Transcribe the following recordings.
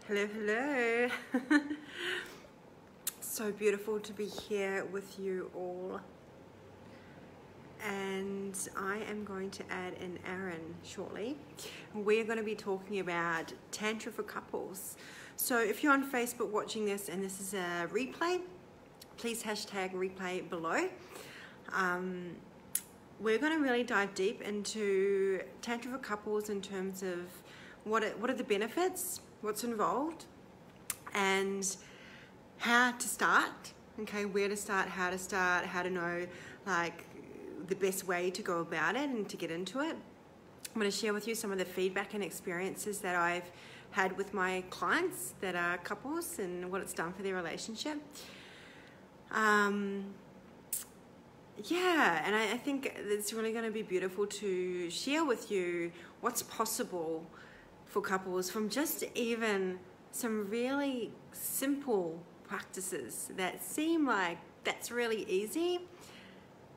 Hello, hello. So beautiful to be here with you all. And I am going to add in Aaron shortly. We're going to be talking about Tantra for couples. So if you're on Facebook watching this and this is a replay, please hashtag replay below. We're going to really dive deep into Tantra for couples in terms of what are the benefits, what's involved, and how to start, okay, where to start, how to know like the best way to go about it and to get into it. I'm going to share with you some of the feedback and experiences that I've had with my clients that are couples and what it's done for their relationship. Yeah, and I think it's really going to be beautiful to share with you what's possible for couples from just even some really simple practices that seem like that's really easy,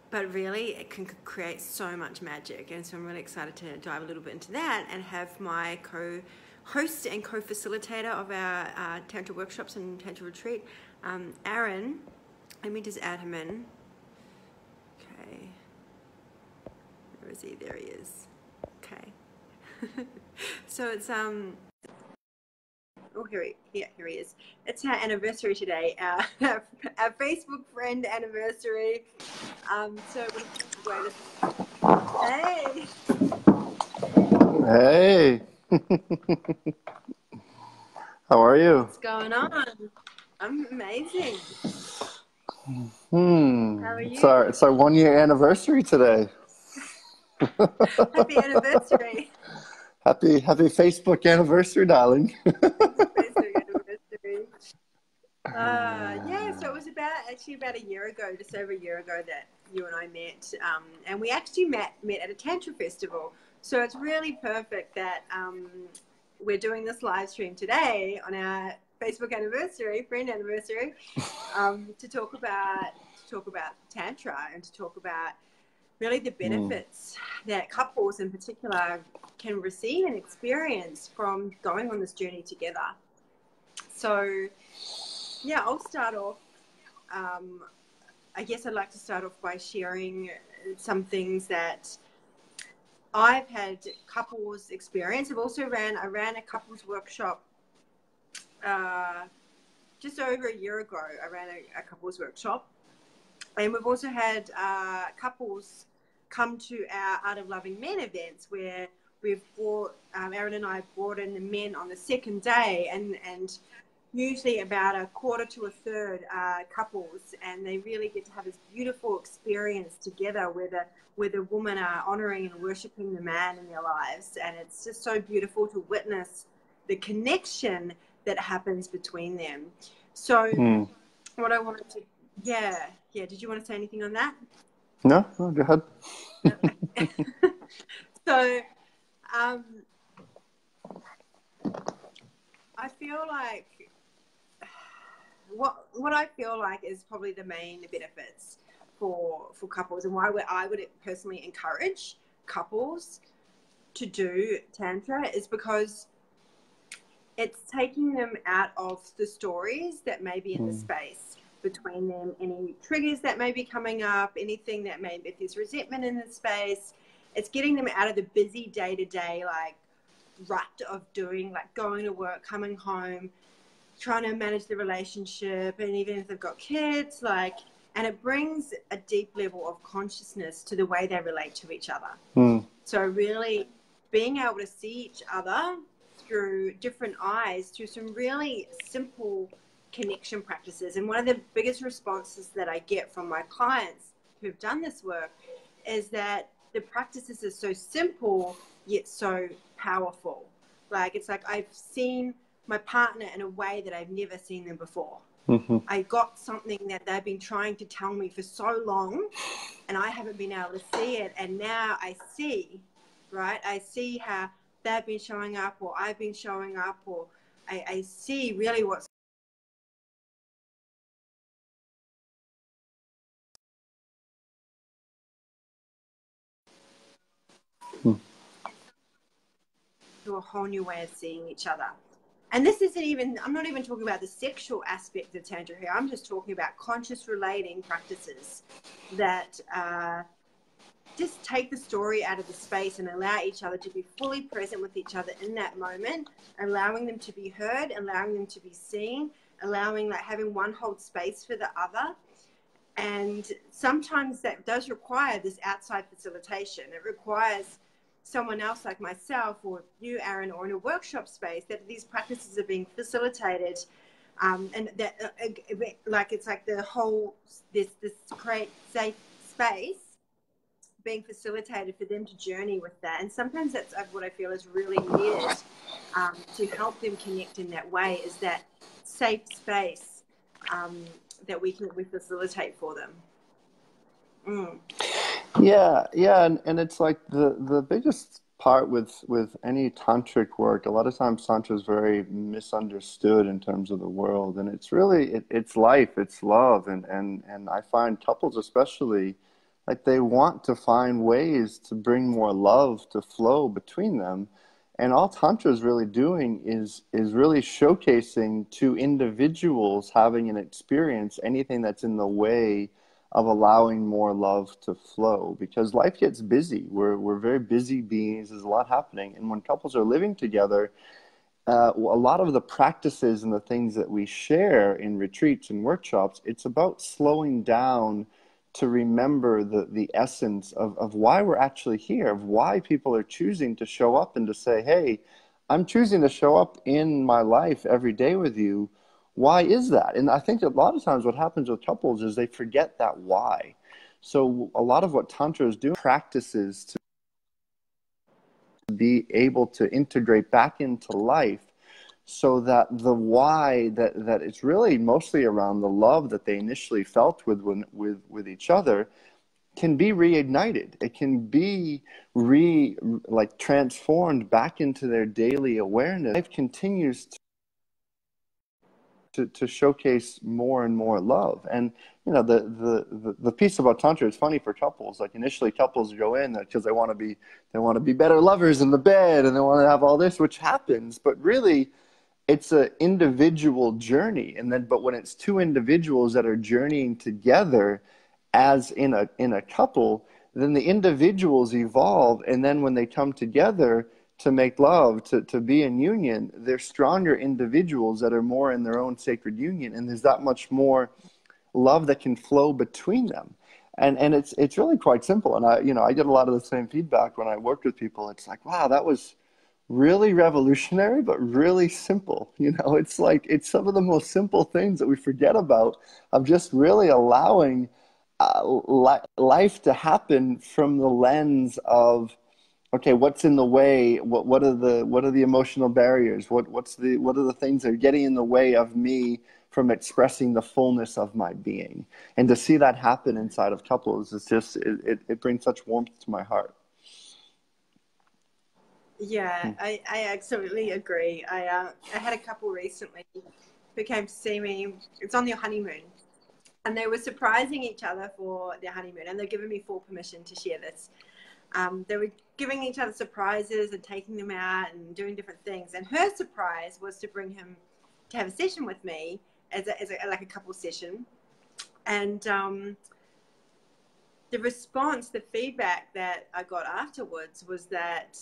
but really it can create so much magic. And so I'm really excited to dive a little bit into that and have my co-host and co-facilitator of our Tantra workshops and Tantra retreat, Aaron. Let me just add him in. Okay. Where is he? There he is. Okay. So it's oh, here he is. It's our anniversary today, our Facebook friend anniversary. So hey. Hey. How are you? What's going on? I'm amazing. How are you? It's our 1 year anniversary today. Happy anniversary. Happy Facebook anniversary, darling. Facebook anniversary. Yeah, so it was actually about a year ago, just over a year ago, that you and I met, and we actually met at a Tantra festival. So it's really perfect that we're doing this live stream today on our Facebook anniversary, friend anniversary, to talk about Tantra and to talk about really the benefits that couples in particular can receive and experience from going on this journey together. So yeah, I'll start off. I guess I'd like to start off by sharing some things that I've had couples experience. I ran a couples workshop just over a year ago. I ran a couples workshop, and we've also had couples come to our Art of Loving Men events where we've brought Aaron and I brought in the men on the second day, and usually about a quarter to a third couples, and they really get to have this beautiful experience together where the women are honoring and worshiping the man in their lives. And it's just so beautiful to witness the connection that happens between them. So what I wanted to, yeah, did you want to say anything on that? No, go ahead. Okay. So I feel like what I feel like is probably the main benefits for couples, and why I would personally encourage couples to do Tantra, is because it's taking them out of the stories that may be in the space between them, any triggers that may be coming up, anything that if there's resentment in the space. It's getting them out of the busy day-to-day like rut of doing, like going to work, coming home, trying to manage the relationship, and even if they've got kids, and it brings a deep level of consciousness to the way they relate to each other. So really being able to see each other through different eyes, through some really simple connection practices. And one of the biggest responses that I get from my clients who've done this work is that the practices are so simple yet so powerful. It's like I've seen my partner in a way that I've never seen them before. I got something that they've been trying to tell me for so long, and I haven't been able to see it. And now I see, right? I see how they've been showing up, or I've been showing up, or I see really what's to a whole new way of seeing each other. And this isn't even, I'm not even talking about the sexual aspect of Tantra here. I'm just talking about conscious relating practices that just take the story out of the space and allow each other to be fully present with each other in that moment, allowing them to be heard, allowing them to be seen, allowing, like, having one hold space for the other. And sometimes that does require this outside facilitation. It requires someone else like myself or you, Aaron, or in a workshop space that these practices are being facilitated, and that like it's like the whole this create safe space being facilitated for them to journey with that. And sometimes that's what I feel is really needed to help them connect in that way, is that safe space that we facilitate for them. Yeah, and it's like the biggest part with any tantric work. A lot of times tantra is very misunderstood in terms of the world, and it's really it's life, it's love, and I find couples especially, like, they want to find ways to bring more love to flow between them. And all Tantra is really doing is really showcasing to individuals having an experience anything that's in the way of allowing more love to flow. Because life gets busy. We're very busy beings. There's a lot happening. And when couples are living together, a lot of the practices and the things that we share in retreats and workshops, it's about slowing down to remember the essence of why we're actually here, of why people are choosing to show up and to say, hey, I'm choosing to show up in my life every day with you. Why is that? And I think a lot of times what happens with couples is they forget that why. So a lot of what Tantra is doing, practices to be able to integrate back into life, so that the why that it's really mostly around the love that they initially felt with each other can be reignited. It can be like transformed back into their daily awareness. Life continues to showcase more and more love. And you know, the piece about Tantra is funny for couples. Like, initially couples go in because they want to be better lovers in the bed, and they want to have all this, which happens, but really it's an individual journey. And then, but when it's two individuals that are journeying together as in a couple, then the individuals evolve. And then when they come together to make love, to be in union, they're stronger individuals that are more in their own sacred union. And there's that much more love that can flow between them. And it's really quite simple. And I get a lot of the same feedback when I worked with people. It's like, wow, that was really revolutionary, but really simple. It's like, it's some of the most simple things that we forget about, of just really allowing life to happen from the lens of, okay, what's in the way? What are the emotional barriers? What are the things that are getting in the way of me from expressing the fullness of my being? And to see that happen inside of couples is just, it brings such warmth to my heart. Yeah, I absolutely agree. I had a couple recently who came to see me. It's on their honeymoon, and they were surprising each other for their honeymoon, and they're giving me full permission to share this. They were giving each other surprises and taking them out and doing different things. And her surprise was to bring him to have a session with me as like a couple session. And the response, the feedback that I got afterwards was that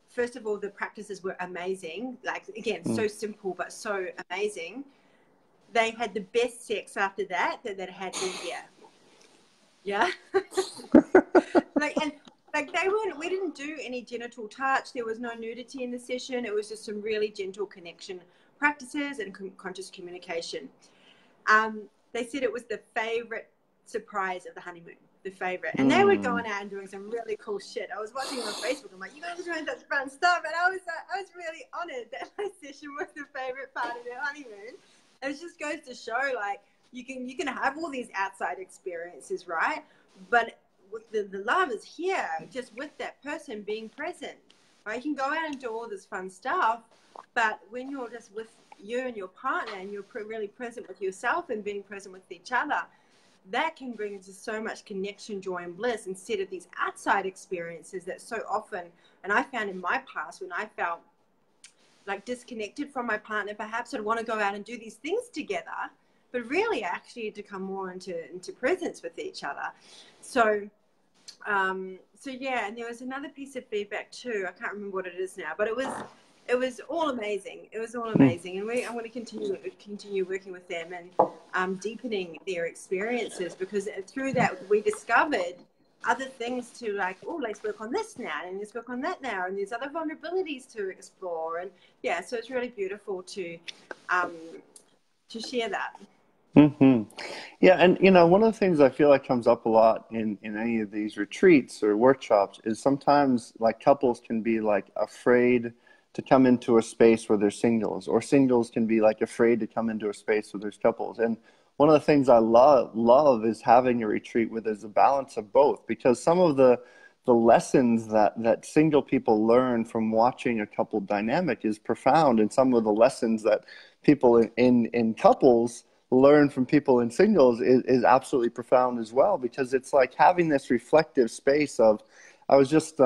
first of all, the practices were amazing. Like, again, so simple, but so amazing. They had the best sex after that had all year. Yeah. We didn't do any genital touch. There was no nudity in the session. It was just some really gentle connection practices and conscious communication. They said it was the favorite surprise of the honeymoon. The favorite. And they were going out and doing some really cool shit. I was watching on Facebook. I'm like, you guys are doing such fun stuff. And I was really honored that my session was the favorite part of their honeymoon. And it just goes to show, like, you can have all these outside experiences, right? But the love is here, just with that person being present, right? You can go out and do all this fun stuff, but when you're just with you and your partner, and you're really present with yourself and being present with each other, that can bring into so much connection, joy, and bliss, instead of these outside experiences that so often, and I found in my past, when I felt like disconnected from my partner. Perhaps I'd want to go out and do these things together, but really I actually had to come more into presence with each other. So yeah, and there was another piece of feedback too. I can't remember what it is now, but it was all amazing. It was all amazing, and I'm going to continue working with them and deepening their experiences, because through that we discovered other things to, like, oh, let's work on this now, and let's work on that now, and there's other vulnerabilities to explore, and yeah, so it's really beautiful to share that. Hmm. Yeah, and you know, one of the things I feel like comes up a lot in any of these retreats or workshops is sometimes like couples can be like afraid to come into a space where there's singles, or singles can be like afraid to come into a space where there's couples. And one of the things I love is having a retreat where there's a balance of both, because some of the lessons that single people learn from watching a couple dynamic is profound, and some of the lessons that people in couples learn from people in singles is absolutely profound as well, because it's like having this reflective space of, I was just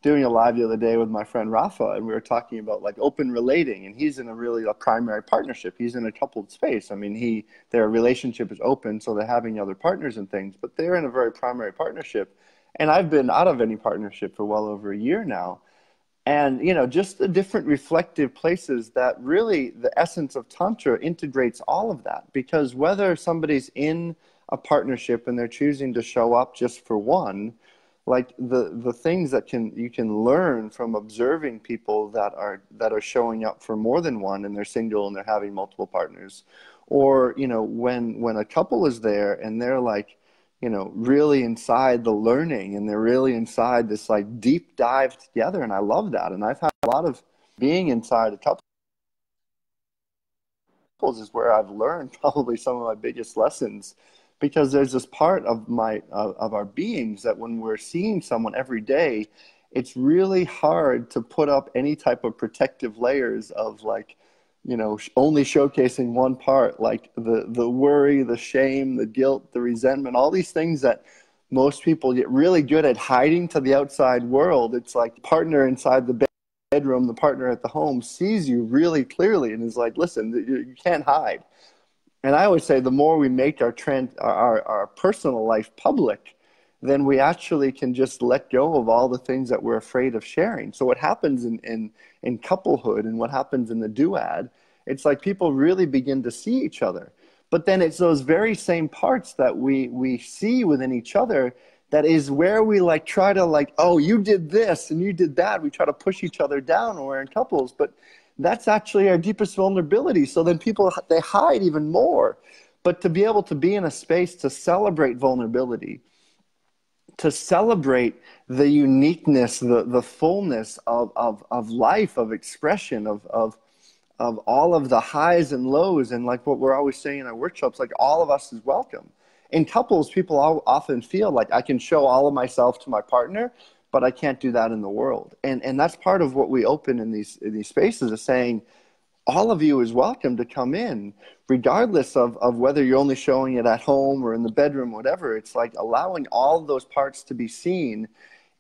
doing a live the other day with my friend Rafa, and we were talking about like open relating, and he's in a primary partnership. He's in a coupled space. I mean, their relationship is open, so they're having other partners and things, but they're in a very primary partnership. And I've been out of any partnership for well over a year now. And, you know, just the different reflective places that really the essence of Tantra integrates all of that. Because whether somebody's in a partnership and they're choosing to show up just for one, like the things that you can learn from observing people that are showing up for more than one, and they're single and they're having multiple partners. Or, you know, when a couple is there and they're like, you know, really inside the learning, and they're really inside this like deep dive together. And I love that. And I've had a lot of being inside a couple is where I've learned probably some of my biggest lessons, because there's this part of our beings that when we're seeing someone every day, it's really hard to put up any type of protective layers of like, you know, only showcasing one part, like the worry, the shame, the guilt, the resentment, all these things that most people get really good at hiding to the outside world. It's like partner inside the bedroom, the partner at the home sees you really clearly and is like, listen, you can't hide. And I always say the more we make our personal life public, then we actually can just let go of all the things that we're afraid of sharing. So what happens in couplehood and what happens in the duad, it's like people really begin to see each other. But then it's those very same parts that we see within each other that is where we like try to like, oh, you did this and you did that. We try to push each other down when we're in couples, but that's actually our deepest vulnerability. So then people, they hide even more. But to be able to be in a space to celebrate vulnerability, to celebrate the uniqueness, the fullness of life, of expression, of all of the highs and lows, and like what we're always saying in our workshops, like all of us is welcome. In couples, people often feel like I can show all of myself to my partner, but I can't do that in the world. And that's part of what we open in these spaces, is saying all of you is welcome to come in, regardless of whether you're only showing it at home or in the bedroom, whatever. It's like allowing all of those parts to be seen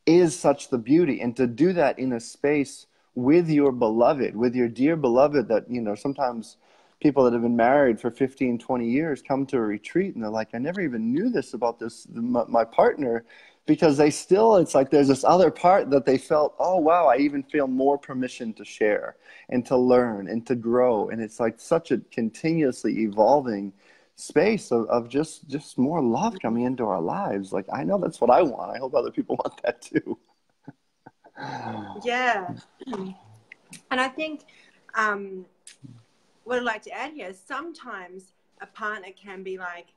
is such the beauty. And to do that in a space with your beloved, with your dear beloved, that, you know, sometimes people that have been married for 15, 20 years come to a retreat and they're like, I never even knew this about my partner, because they still, it's like there's this other part that they felt, oh, wow, I even feel more permission to share and to learn and to grow. And it's like such a continuously evolving space of just more love coming into our lives. Like, I know that's what I want. I hope other people want that too. Yeah. And I think what I'd like to add here is sometimes a partner can be like,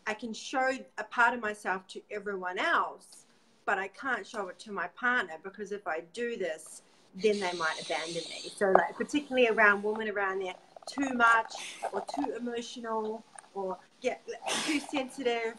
I can show a part of myself to everyone else, but I can't show it to my partner, because if I do this, then they might abandon me. So like particularly around women around there, too much or too emotional or get too sensitive.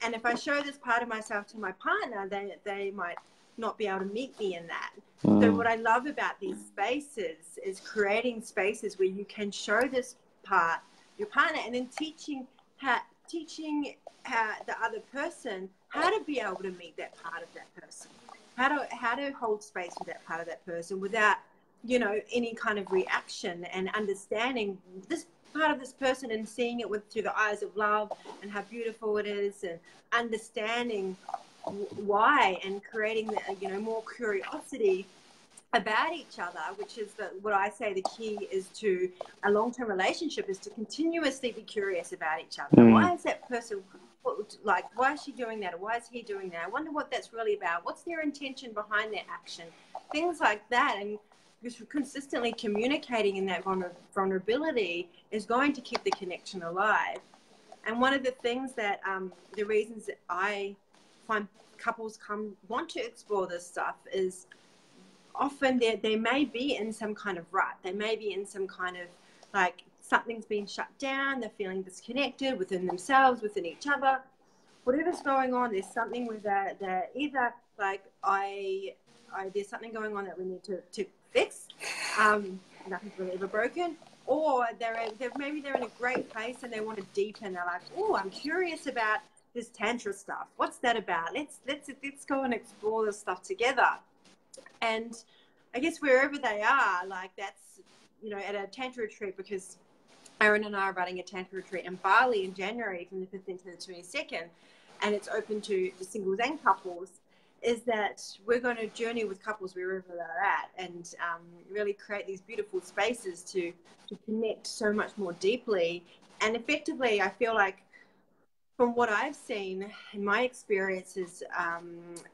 And if I show this part of myself to my partner, they might not be able to meet me in that. So what I love about these spaces is creating spaces where you can show this part your partner, and then teaching the other person how to be able to meet that part of that person, how to hold space with that part of that person without you know, any kind of reaction, and understanding this part of this person and seeing it through the eyes of love and how beautiful it is, and understanding why, and creating the, you know, more curiosity about each other, which is what I say the key is to a long-term relationship, is to continuously be curious about each other. Why is that person, like, why is she doing that, or why is he doing that? I wonder what that's really about. What's their intention behind their action? Things like that. And just consistently communicating in that vulnerability is going to keep the connection alive. And one of the things that the reasons that I find couples want to explore this stuff is often they may be in some kind of rut. They may be in some kind of, like, something's been shut down. They're feeling disconnected within themselves, within each other. Whatever's going on, there's something with that. They're either like, there's something going on that we need to fix. Nothing's really ever broken. Or maybe they're in a great place and they want to deepen. They're like, oh, I'm curious about this Tantra stuff. What's that about? Let's go and explore this stuff together. And I guess wherever they are, like, that's, you know, at a Tantra retreat, because Aaron and I are running a Tantra retreat in Bali in January from the 15th to the 22nd, and it's open to singles and couples, is that we're going to journey with couples wherever they're at, and really create these beautiful spaces to connect so much more deeply. And effectively, I feel like, from what I've seen in my experiences,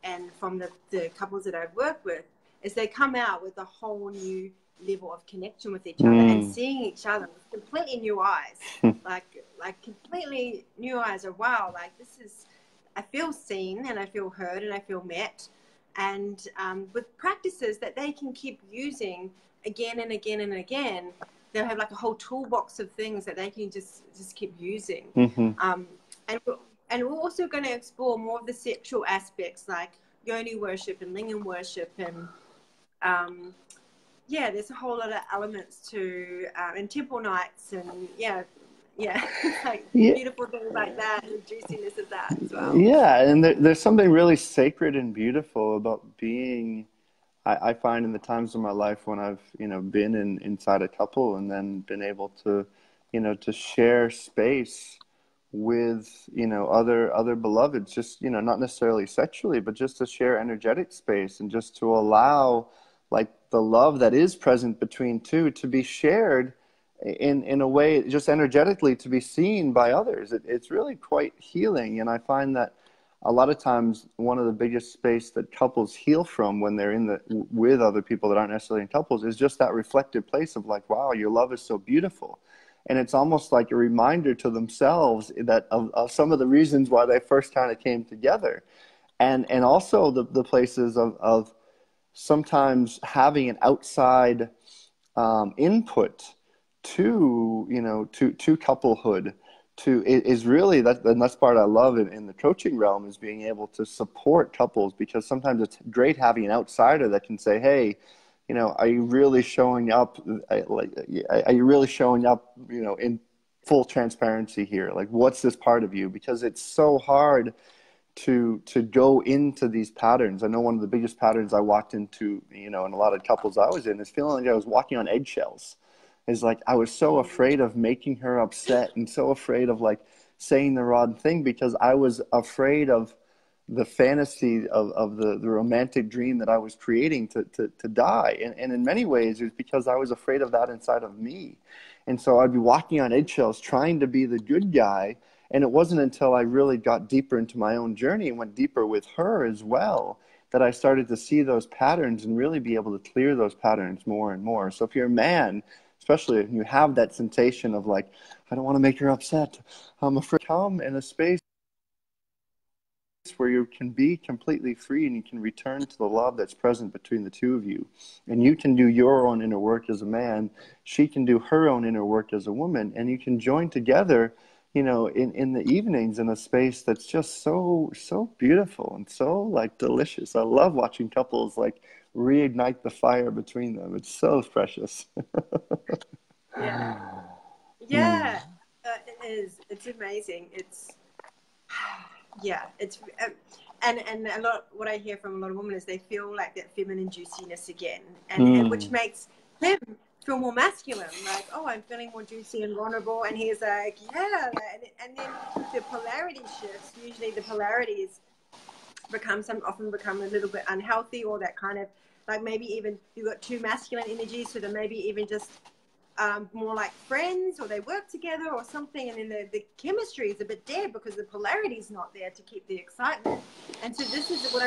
and from the couples that I've worked with, is they come out with a whole new level of connection with each other, and seeing each other with completely new eyes, like completely new eyes of, wow, like, this is, I feel seen, and I feel heard, and I feel met, and with practices that they can keep using again and again and again. They'll have like a whole toolbox of things that they can just keep using. And we're also going to explore more of the sexual aspects, like yoni worship and lingam worship, and there's a whole lot of elements to, and temple nights, and like beautiful things like that, and the juiciness of that as well. Yeah, and there's something really sacred and beautiful about being. I find in the times of my life when I've, you know, been inside a couple and then been able to, you know, to share space with, you know, other beloveds, just, you know, not necessarily sexually, but just to share energetic space, and just to allow, like, the love that is present between two to be shared in a way, just energetically, to be seen by others. It's really quite healing. And I find that a lot of times one of the biggest space that couples heal from when they're with other people that aren't necessarily in couples is just that reflective place of, like, wow, your love is so beautiful. And it's almost like a reminder to themselves that of some of the reasons why they first kind of came together. And also the places of sometimes having an outside input to, you know, to couplehood, is really and that's part I love in the coaching realm, is being able to support couples, because sometimes it's great having an outsider that can say, hey, you know, are you really showing up, you know, in full transparency here? Like, what's this part of you? Because it's so hard to go into these patterns. I know one of the biggest patterns I walked into, you know, in a lot of couples I was in, is feeling like I was walking on eggshells. Is like, I was so afraid of making her upset, and so afraid of, like, saying the wrong thing, because I was afraid of the fantasy of the romantic dream that I was creating to die. And in many ways, it was because I was afraid of that inside of me. And so I'd be walking on eggshells trying to be the good guy. And it wasn't until I really got deeper into my own journey and went deeper with her as well, that I started to see those patterns and really be able to clear those patterns more and more. So if you're a man, especially if you have that sensation of, like, I don't want to make her upset, I'm afraid, come in a space where you can be completely free, and you can return to the love that's present between the two of you. And you can do your own inner work as a man, she can do her own inner work as a woman, and you can join together, you know, in the evenings, in a space that's just so beautiful and so, like, delicious. I love watching couples, like, reignite the fire between them. It's so precious. Yeah, it is. It's amazing. It's it's and a lot, what I hear from a lot of women is they feel like that feminine juiciness again, and which makes him feel more masculine, like, oh, I'm feeling more juicy and vulnerable, and he's like, yeah, and then the polarity shifts. Usually the polarities often become a little bit unhealthy, or that kind of, like, maybe even you've got two masculine energies, so they're maybe even just more like friends, or they work together or something, and then the chemistry is a bit dead because the polarity is not there to keep the excitement. And so this is what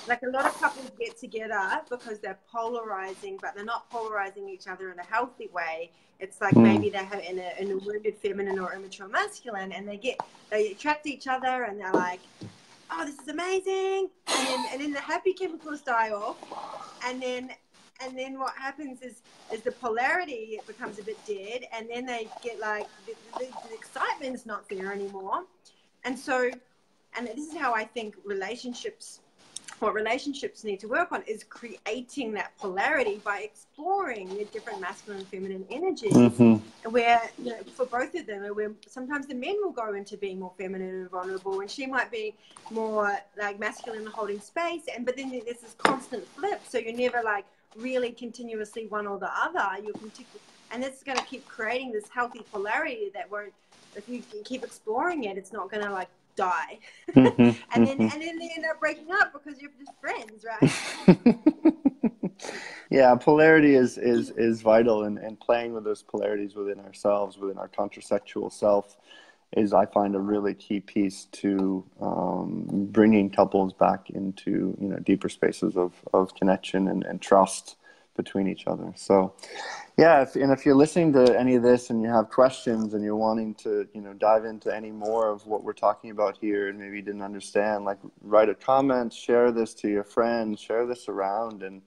like, a lot of couples get together because they're polarizing, but they're not polarizing each other in a healthy way. It's like maybe they have in a wounded feminine or immature masculine, and they attract each other, and they're like, oh, this is amazing, and then the happy chemicals die off, and then what happens is the polarity becomes a bit dead, and then they get like the excitement's not there anymore. And so, and this is how I think what relationships need to work on is creating that polarity by exploring the different masculine and feminine energies, where, you know, for both of them, where sometimes the men will go into being more feminine and vulnerable, and she might be more like masculine and holding space, but then there's this constant flip, so you're never like really continuously one or the other. And it's going to keep creating this healthy polarity that won't, if you keep exploring it, it's not going to like die. And then they end up breaking up because you're just friends, right? Yeah, polarity is vital, and playing with those polarities within ourselves, within our contrasexual self, is, I find, a really key piece to bringing couples back into, you know, deeper spaces of connection and trust between each other. So, yeah, if you're listening to any of this and you have questions and you're wanting to, you know, dive into any more of what we're talking about here, and maybe you didn't understand, like, write a comment, share this to your friends, share this around, and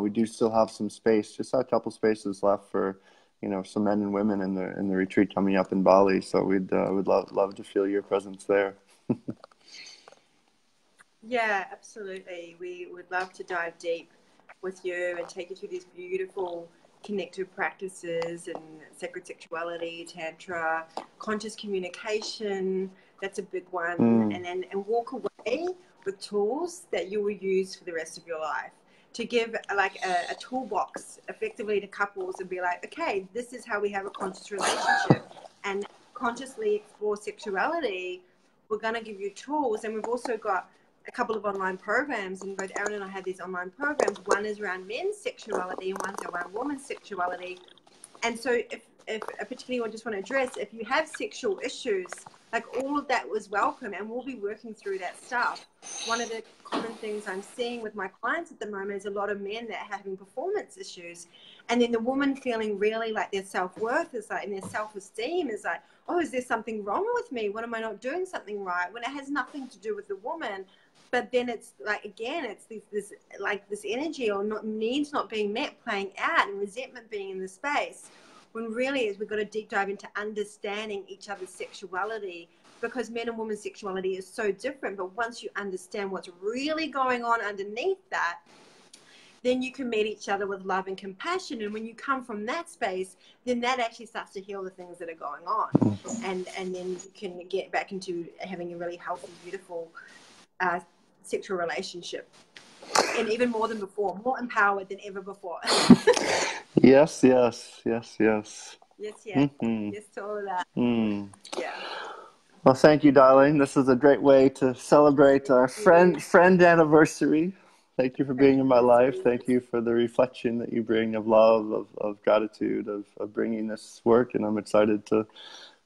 we do still have some space, just a couple spaces left for, you know, some men and women in the retreat coming up in Bali. So we'd love to feel your presence there. Yeah, absolutely. We would love to dive deep with you and take you through these beautiful connective practices and sacred sexuality, tantra, conscious communication. That's a big one. And walk away with tools that you will use for the rest of your life, to give like a toolbox effectively to couples and be like, okay, this is how we have a conscious relationship and consciously explore sexuality. We're going to give you tools. And we've also got a couple of online programs, and both Aaron and I have these online programs. One is around men's sexuality and one's around women's sexuality. And so if particularly I just want to address, if you have sexual issues, like, all of that was welcome, and we'll be working through that stuff. One of the common things I'm seeing with my clients at the moment is a lot of men that are having performance issues, and then the woman feeling really like their self-worth is like, and their self-esteem is like, oh, is there something wrong with me? What am I not doing something right? When it has nothing to do with the woman. But then it's like, again, it's this energy or needs not being met playing out, and resentment being in the space, when really is we've got to deep dive into understanding each other's sexuality, because men and women's sexuality is so different. But once you understand what's really going on underneath that, then you can meet each other with love and compassion. And when you come from that space, then that actually starts to heal the things that are going on. And then you can get back into having a really healthy, beautiful sexual relationship, and even more than before, more empowered than ever before. Yes. Yes to all of that. Yeah. Well, thank you, darling. This is a great way to celebrate our friend anniversary. Thank you for being in my life. Thank you for the reflection that you bring of love, of gratitude, of bringing this work. And I'm excited to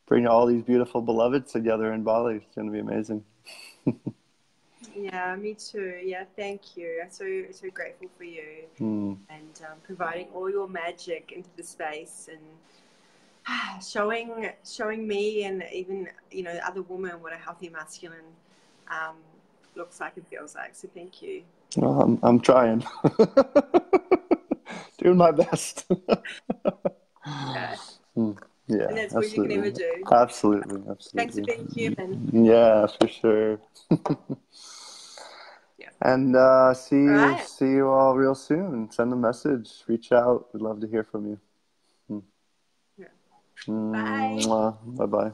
bring all these beautiful beloveds together in Bali. It's going to be amazing. Yeah, me too. Yeah, thank you. I'm so grateful for you and providing all your magic into the space, and showing me and even, you know, other women what a healthy masculine looks like and feels like. So thank you. Well, I'm trying. Doing my best. Yeah. Yeah, And that's all you can ever do. Absolutely. Thanks for being human. Yeah, for sure. Yeah. And see you all real soon. Send a message, reach out. We'd love to hear from you. Yeah. Bye. Bye-bye.